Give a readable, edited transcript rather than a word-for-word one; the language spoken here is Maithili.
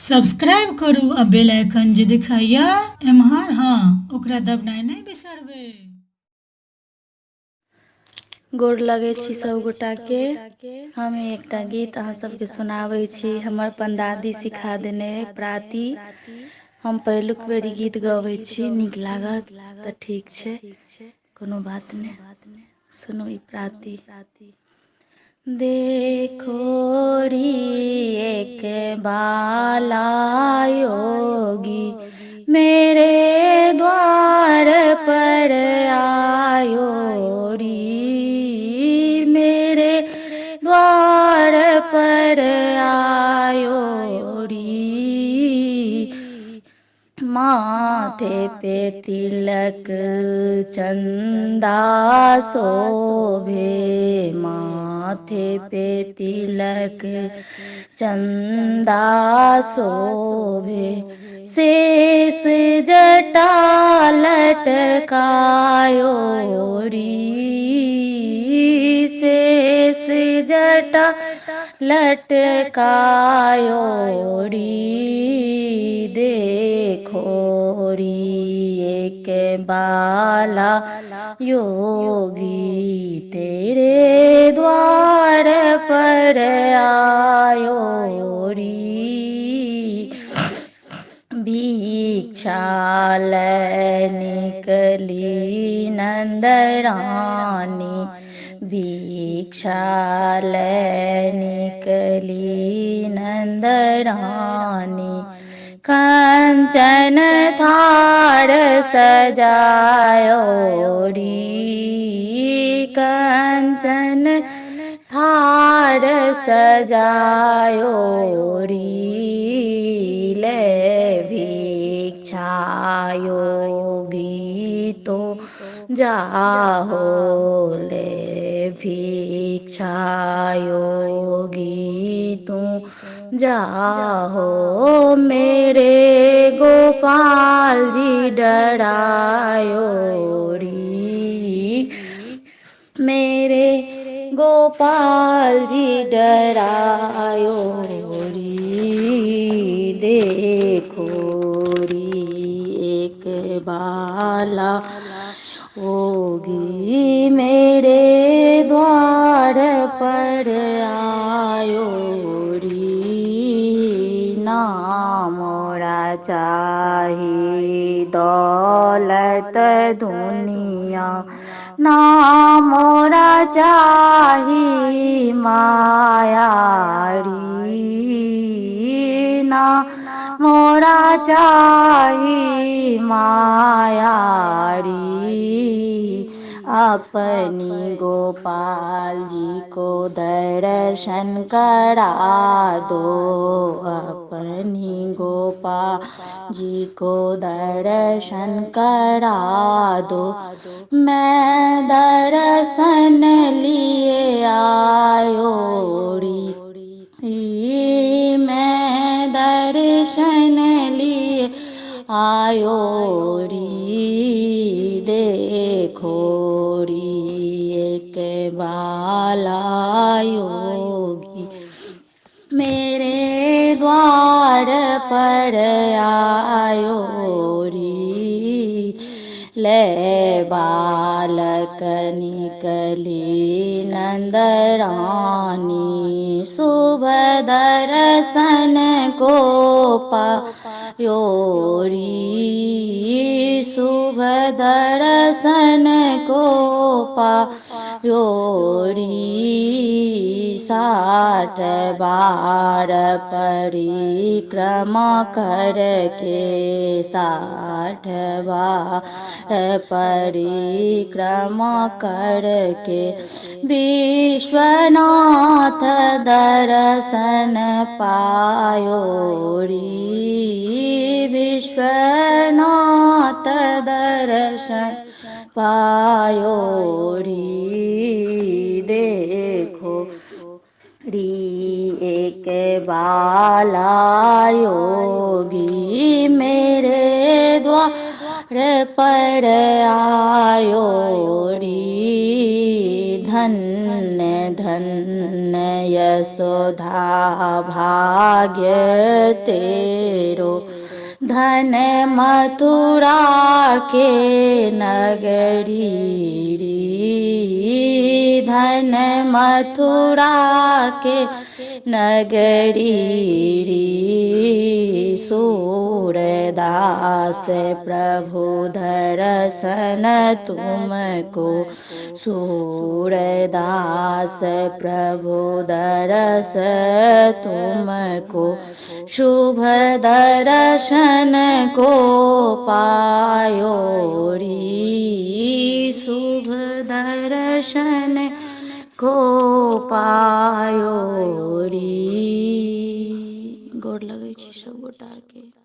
सब्सक्राइब करू आ बेल आइकन जे दिखाइए एम्हर ओकरा दबनाइ नहि बिसरबै। गोर लगै छी सब गोटा के। हम एकटा गीत अहाँ सबके सुनाबै छी, हमर परदादी सिखा देने प्राती। हम पहिलुक बेरी गीत गबै छी, नीक लागत तऽ ठीक छै, कोनो बात नहि। सुनू ई प्राती। देखो री एक बाला योगी मेरे द्वार पर आयो री, मेरे द्वार पर आयो री। माथे पे तिलक चंदा शोभे, माथे पे तिलक चंदा शोभे। शेष जटा लटकायो री, शेष जटा लटकायो री। देखो री एक बाला योगी तेरे द्वार पर आयो री। भिक्षा निकली नंदरानी, भिक्षा निकली नंदरानी। कंचन थार सजायो री, कंचन थार सजायो री। ले भिक्षा योगी तो जाहो, ले भिक्षा योगी तू जाहो। मेरे गोपाल जी डरायो री, मेरे गोपाल जी डरायो री। देखो री एक बाला योगी मेरे द्वार पर आयो री। ना मोरा चाही दौलत दुनिया, ना मोरा चाही माया री, ना मोरा चाही माया री। अपनी गोपाल जी को दर्शन करा दो, अपनी गोपाल जी को दर्शन करा दो। मैं दर्शन लिए आयो री, मैं दर्शन लिए आयो री। देखो री एक बाला योगी मेरे द्वार पर आयो री। ले बालक निकली नंदरानी, शुभ दर्शन को पायो री, शुभ दर्शन को पायो री। 60 बार परिक्रमा करके, 60 बार परिक्रमा करके विश्वनाथ दर्शन पायो री, विश्वनाथ दर्शन पायो री। देखो री एक बाला योगी मेरे द्वार पर आयो री। धन्य धन्य यशोधा भाग्य तेरो, धन मथुरा के नगरी री, धन मथुरा के नगरी री। सूरदास प्रभु दर्शन तुमको, सूरदास प्रभु दरस तुमको, शुभ दर्शन को पायो री, शुभ दर्शन को पायो री। गोर लगै छी सब गोटा के।